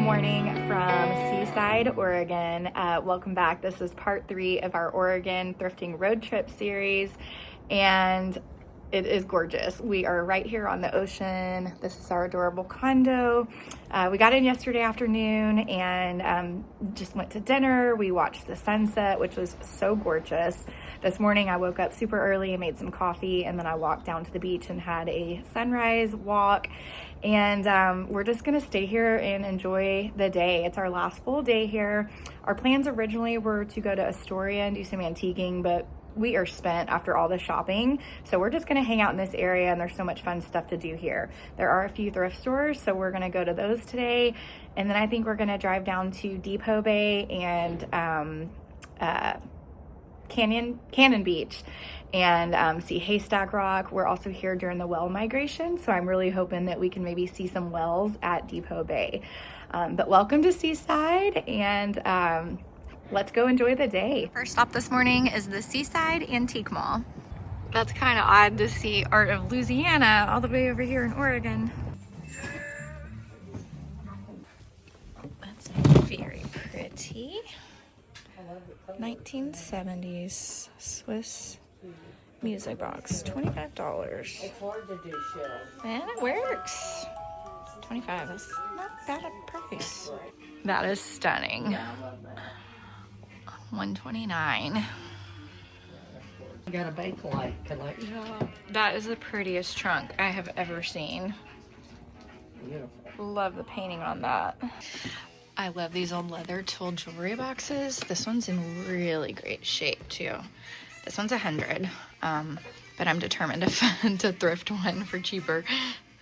morning from Seaside, Oregon. Welcome back. This is part 3 of our Oregon thrifting road trip series, and it is gorgeous. We are right here on the ocean. This is our adorable condo. We got in yesterday afternoon and just went to dinner. We watched the sunset, which was so gorgeous. This morning I woke up super early and made some coffee, and then I walked down to the beach and had a sunrise walk. And we're just gonna stay here and enjoy the day. It's our last full day here. Our plans originally were to go to Astoria and do some antiquing, but we are spent after all the shopping. So we're just gonna hang out in this area, and there's so much fun stuff to do here. There are a few thrift stores, so we're gonna go to those today. And then I think we're gonna drive down to Depot Bay and Cannon Beach and see Haystack Rock. We're also here during the whale migration, so I'm really hoping that we can maybe see some whales at Depot Bay. But welcome to Seaside, and let's go enjoy the day. First stop this morning is the Seaside Antique Mall. That's kind of odd to see Art of Louisiana all the way over here in Oregon. That's very pretty. 1970s Swiss music box, $25. It's hard to do shells. And it works. 25 is not bad a price. That is stunning. Yeah, I love that. $129. You got a Bakelite collection. Yeah, that is the prettiest trunk I have ever seen. Beautiful. Love the painting on that. I love these old leather tooled jewelry boxes. This one's in really great shape too. This one's $100, but I'm determined to thrift one for cheaper,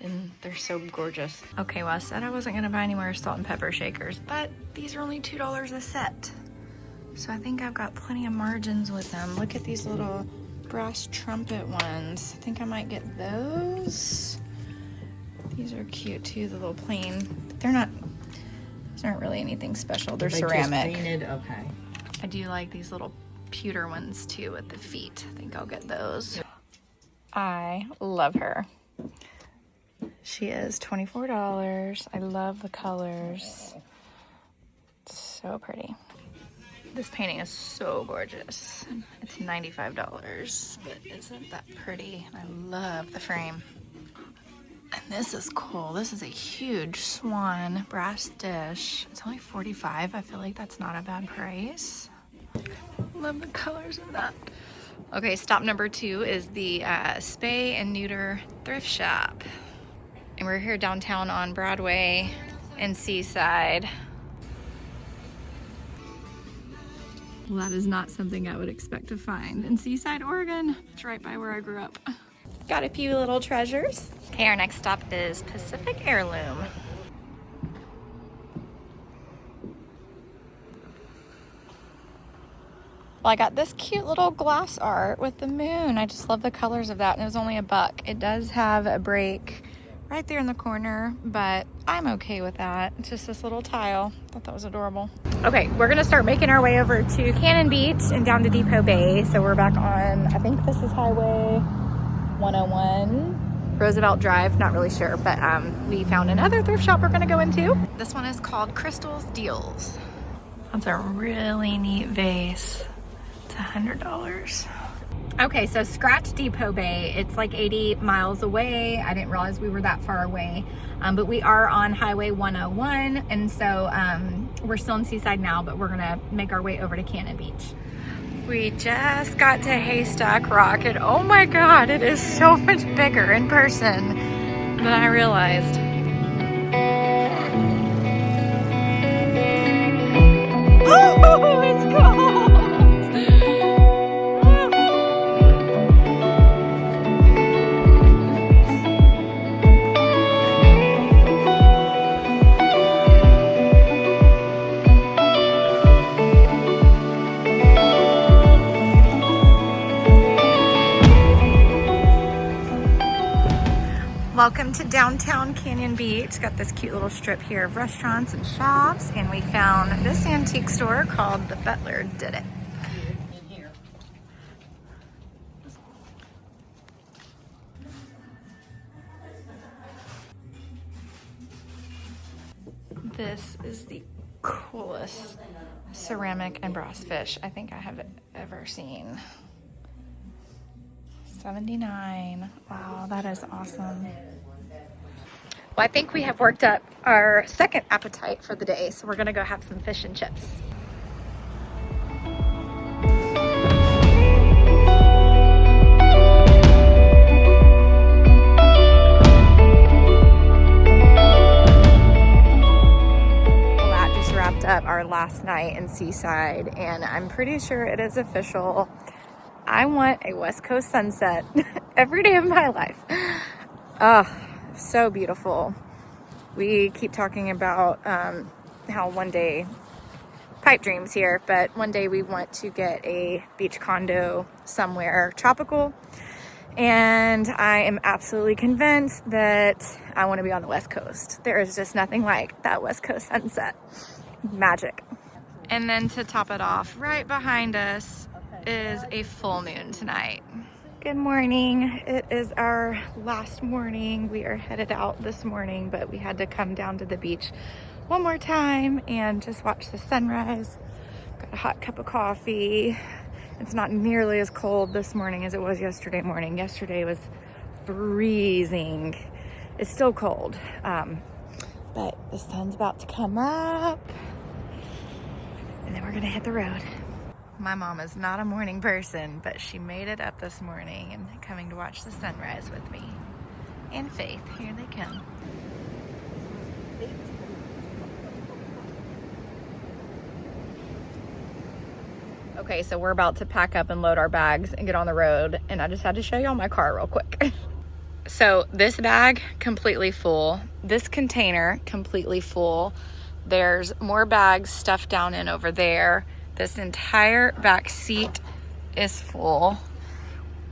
and they're so gorgeous. Okay, well, I said I wasn't gonna buy any more salt and pepper shakers, but these are only $2 a set. So I think I've got plenty of margins with them. Look at these little brass trumpet ones. I think I might get those. These are cute too, the little plain. These aren't really anything special. They're ceramic. Just painted? Okay. I do like these little pewter ones too with the feet. I think I'll get those. I love her. She is $24. I love the colors. It's so pretty. This painting is so gorgeous. It's $95, but isn't that pretty? I love the frame. And this is cool. This is a huge swan brass dish. It's only $45. I feel like that's not a bad price. Love the colors of that. Okay, stop number 2 is the Spay and Neuter thrift shop. And we're here downtown on Broadway in Seaside. Well, that is not something I would expect to find in Seaside, Oregon. It's right by where I grew up. Got a few little treasures. Okay, our next stop is Pacific Heirloom. Well, I got this cute little glass art with the moon. I just love the colors of that, and it was only $1. It does have a break right there in the corner, but I'm okay with that. It's just this little tile. Thought that was adorable. Okay, we're gonna start making our way over to Cannon Beach and down to Depot Bay. So we're back on, I think this is Highway 101, Roosevelt Drive, not really sure, but we found another thrift shop we're gonna go into. This one is called Crystal's Deals. That's a really neat vase. It's $100. Okay, so scratch Depot Bay. It's like 80 miles away. I didn't realize we were that far away, but we are on Highway 101, and so we're still in Seaside now, but we're gonna make our way over to Cannon Beach. We just got to Haystack Rock, and oh my God, it is so much bigger in person than I realized. Oh, it's cold! Welcome to downtown Canyon Beach. Got this cute little strip here of restaurants and shops, and we found this antique store called The Butler Did It. This is the coolest ceramic and brass fish I think I have ever seen. $79. Wow, that is awesome. Well, I think we have worked up our second appetite for the day, so we're gonna go have some fish and chips. Up our last night in Seaside, and I'm pretty sure it is official. I want a West Coast sunset every day of my life. Oh, so beautiful. We keep talking about how one day, pipe dreams here, but one day we want to get a beach condo somewhere tropical, and I am absolutely convinced that I want to be on the West Coast. There is just nothing like that West Coast sunset. Magic. And then to top it off, right behind us is a full moon tonight. Good morning. It is our last morning. We are headed out this morning, but we had to come down to the beach one more time and just watch the sunrise. Got a hot cup of coffee. It's not nearly as cold this morning as it was yesterday morning. Yesterday was freezing. It's still cold, but the sun's about to come up. And then we're gonna hit the road. My mom is not a morning person, but she made it up this morning and coming to watch the sunrise with me. And Faith, here they come. Okay, so we're about to pack up and load our bags and get on the road, and I just had to show y'all my car real quick. So this bag, completely full. This container, completely full. There's more bags stuffed down in over there. This entire back seat is full.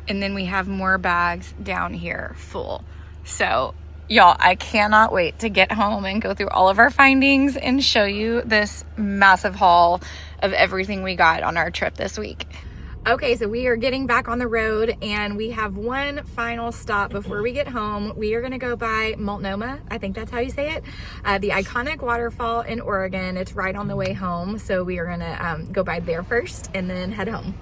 And then we have more bags down here full. So y'all, I cannot wait to get home and go through all of our findings and show you this massive haul of everything we got on our trip this week. Okay, so we are getting back on the road, and we have one final stop before we get home. We are gonna go by Multnomah, I think that's how you say it, the iconic waterfall in Oregon. It's right on the way home, so we are gonna go by there first and then head home.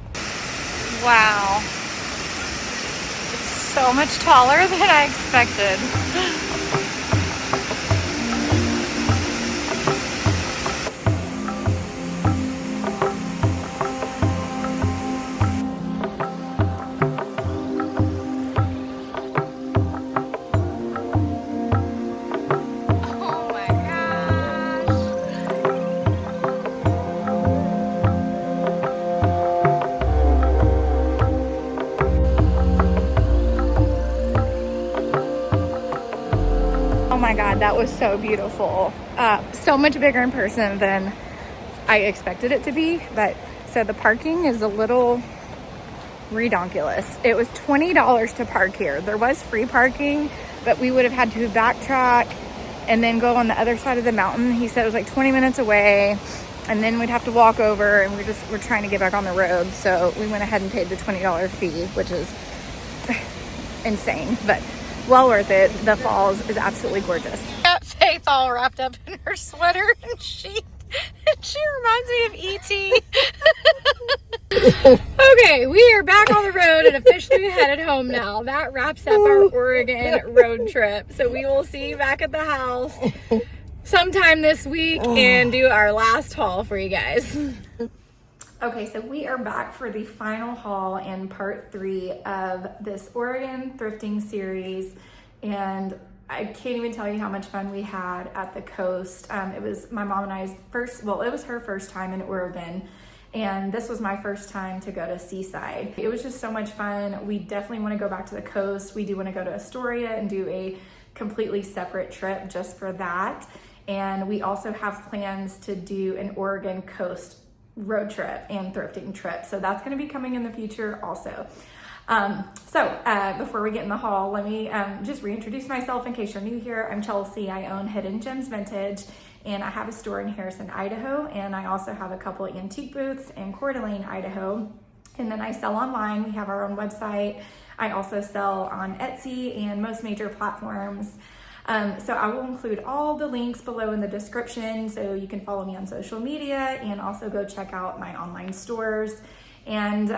Wow, it's so much taller than I expected. Oh my God, that was so beautiful. So much bigger in person than I expected it to be. But so the parking is a little redonkulous. It was $20 to park here. There was free parking, but we would have had to backtrack and then go on the other side of the mountain. He said it was like 20 minutes away, and then we'd have to walk over, and we're trying to get back on the road. So we went ahead and paid the $20 fee, which is insane, but well worth it. The falls is absolutely gorgeous. Got Faith all wrapped up in her sweater, and she reminds me of E.T. Okay, we are back on the road and officially headed home now. That wraps up our Oregon road trip. So we will see you back at the house sometime this week and do our last haul for you guys. Okay, so we are back for the final haul in part 3 of this Oregon thrifting series, and I can't even tell you how much fun we had at the coast. It was my mom and I's first, well, it was her first time in Oregon, and this was my first time to go to Seaside. It was just so much fun. We definitely want to go back to the coast. We do want to go to Astoria and do a completely separate trip just for that, and we also have plans to do an Oregon coast road trip and thrifting trip. So that's going to be coming in the future also. Before we get in the haul, let me just reintroduce myself in case you're new here. I'm Chelsey. I own Hidden Gems Vintage, and I have a store in Harrison, Idaho, and I also have a couple antique booths in Coeur d'Alene, Idaho. And then I sell online. We have our own website. I also sell on Etsy and most major platforms. So I will include all the links below in the description so you can follow me on social media and also go check out my online stores. And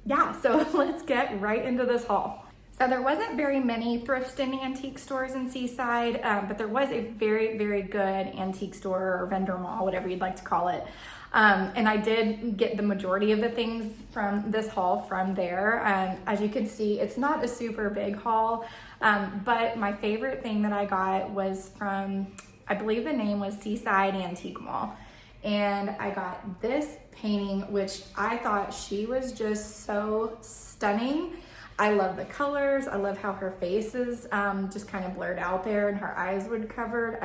yeah, so let's get right into this haul. So there wasn't very many thrift and antique stores in Seaside, but there was a very, very good antique store or vendor mall, whatever you'd like to call it. And I did get the majority of the things from this haul from there. As you can see, it's not a super big haul, but my favorite thing that I got was from, I believe the name was Seaside Antique Mall. And I got this painting, which I thought she was just so stunning. I love the colors. I love how her face is just kind of blurred out there and her eyes were covered.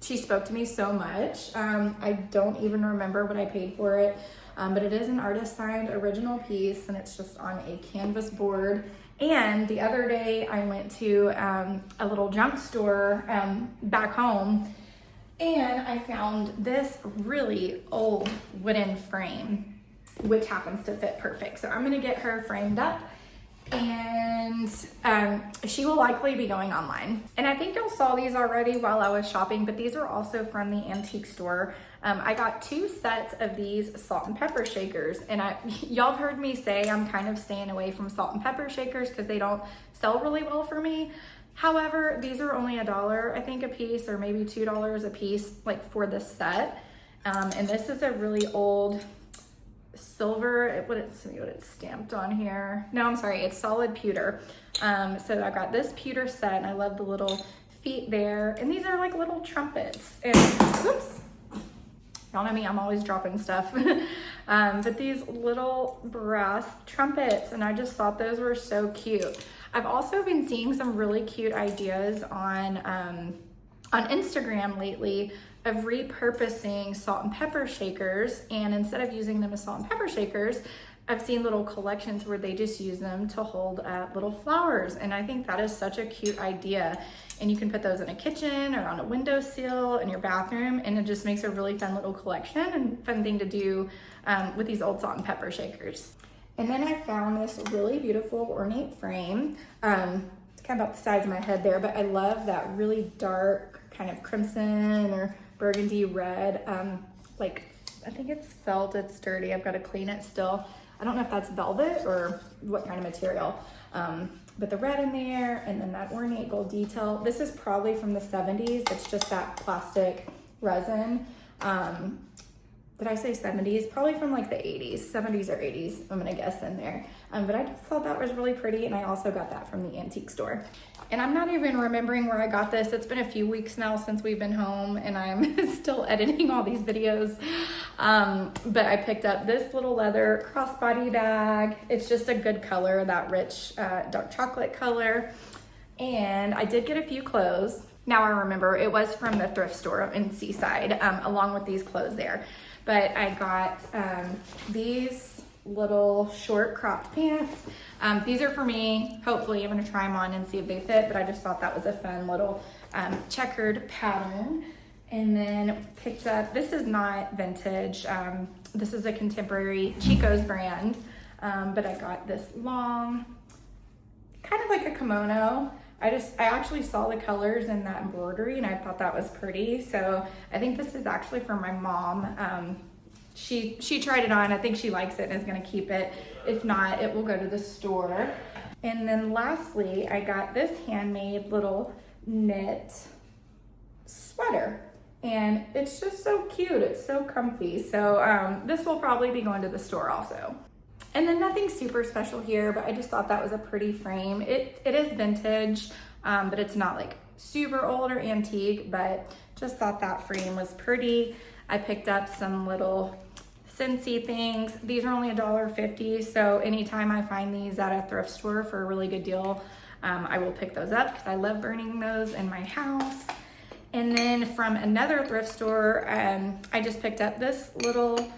She spoke to me so much. I don't even remember what I paid for it, but it is an artist signed original piece and it's just on a canvas board. And the other day I went to a little junk store back home and I found this really old wooden frame, which happens to fit perfect. So I'm gonna get her framed up and she will likely be going online. And I think y'all saw these already while I was shopping, but these are also from the antique store. I got 2 sets of these salt and pepper shakers, and y'all have heard me say I'm kind of staying away from salt and pepper shakers because they don't sell really well for me. However, these are only $1, I think, a piece, or maybe $2 a piece, like for this set. And this is a really old silver, let's see what it's stamped on here. No, I'm sorry, it's solid pewter. So I got this pewter set and I love the little feet there. And these are like little trumpets. And oops, y'all know me, I'm always dropping stuff. But these little brass trumpets, and I just thought those were so cute. I've also been seeing some really cute ideas on Instagram lately of repurposing salt and pepper shakers, and instead of using them as salt and pepper shakers, I've seen little collections where they just use them to hold little flowers, and I think that is such a cute idea. And you can put those in a kitchen or on a windowsill in your bathroom, and it just makes a really fun little collection and fun thing to do with these old salt and pepper shakers. And then I found this really beautiful ornate frame. It's kind of about the size of my head there, but I love that really dark kind of crimson or burgundy red. Like, I think it's felt, it's sturdy. I've got to clean it still. I don't know if that's velvet or what kind of material. But the red in there, and then that ornate gold detail. This is probably from the 70s. It's just that plastic resin. Did I say 70s? Probably from like the 80s, 70s or 80s, I'm gonna guess in there. But I just thought that was really pretty, and I also got that from the antique store. And I'm not even remembering where I got this. It's been a few weeks now since we've been home, and I'm still editing all these videos. But I picked up this little leather crossbody bag. It's just a good color, that rich dark chocolate color. And I did get a few clothes. Now I remember, it was from the thrift store in Seaside, along with these clothes there. But I got these little short cropped pants. These are for me. Hopefully I'm gonna try them on and see if they fit, but I just thought that was a fun little checkered pattern. And then picked up, this is not vintage. This is a contemporary Chico's brand, but I got this long, kind of like a kimono. I actually saw the colors in that embroidery and I thought that was pretty. So I think this is actually for my mom. She tried it on. I think she likes it and is gonna keep it. If not, it will go to the store. And then lastly, I got this handmade little knit sweater. And it's just so cute. It's so comfy. So this will probably be going to the store also. And then nothing super special here, but I just thought that was a pretty frame. It is vintage, but it's not like super old or antique, but just thought that frame was pretty. I picked up some little Scentsy things. These are only $1.50, so anytime I find these at a thrift store for a really good deal, I will pick those up because I love burning those in my house. And then from another thrift store, I just picked up this little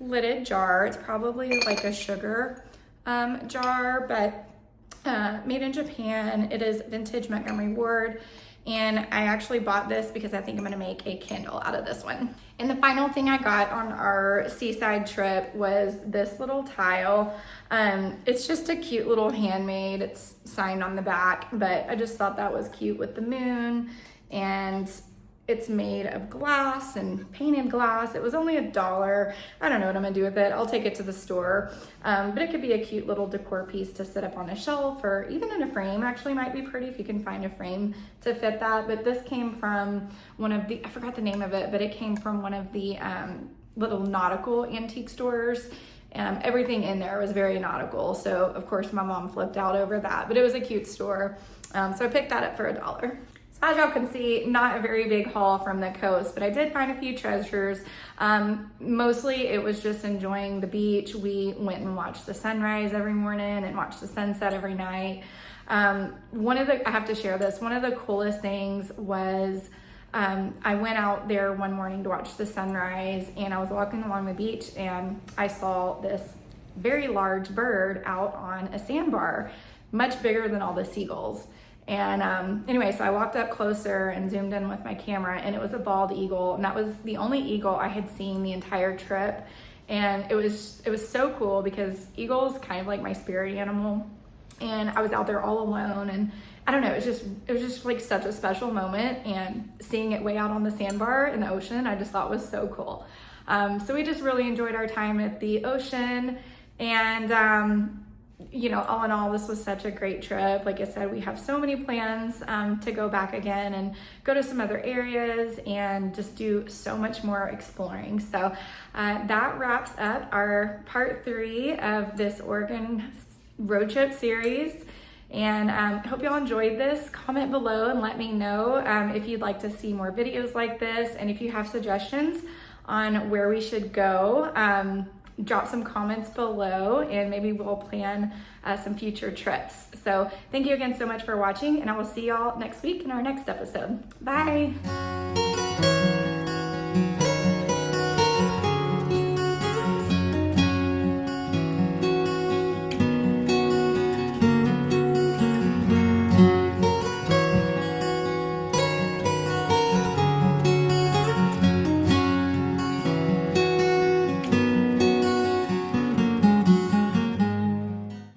lidded jar. It's probably like a sugar jar, but made in Japan. It is vintage Montgomery Ward, And I actually bought this because I think I'm gonna make a candle out of this one. And the final thing I got on our Seaside trip was this little tile. It's just a cute little handmade, it's signed on the back, but I just thought that was cute with the moon, and it's made of glass and painted glass. It was only $1. I don't know what I'm gonna do with it. I'll take it to the store. But it could be a cute little decor piece to sit up on a shelf, or even in a frame. Actually might be pretty if you can find a frame to fit that. But this came from one of the, I forgot the name of it, but it came from one of the little nautical antique stores. Everything in there was very nautical. So of course my mom flipped out over that, but it was a cute store. So I picked that up for $1. As y'all can see, not a very big haul from the coast, but I did find a few treasures. Mostly it was just enjoying the beach. We went and watched the sunrise every morning and watched the sunset every night. I have to share this, one of the coolest things was I went out there one morning to watch the sunrise, and I was walking along the beach and I saw this very large bird out on a sandbar, much bigger than all the seagulls. And anyway, so I walked up closer and zoomed in with my camera, and it was a bald eagle, and that was the only eagle I had seen the entire trip. And it was so cool because eagles kind of like my spirit animal, and I was out there all alone, and I don't know, it was just like such a special moment, and seeing it way out on the sandbar in the ocean, I just thought was so cool. So we just really enjoyed our time at the ocean, and you know, all in all, this was such a great trip. Like I said, we have so many plans to go back again and go to some other areas and just do so much more exploring. So that wraps up our part 3 of this Oregon road trip series. And hope y'all enjoyed this. Comment below and let me know if you'd like to see more videos like this, and if you have suggestions on where we should go. Drop some comments below, and maybe we'll plan some future trips. So thank you again so much for watching, and I will see y'all next week in our next episode. Bye.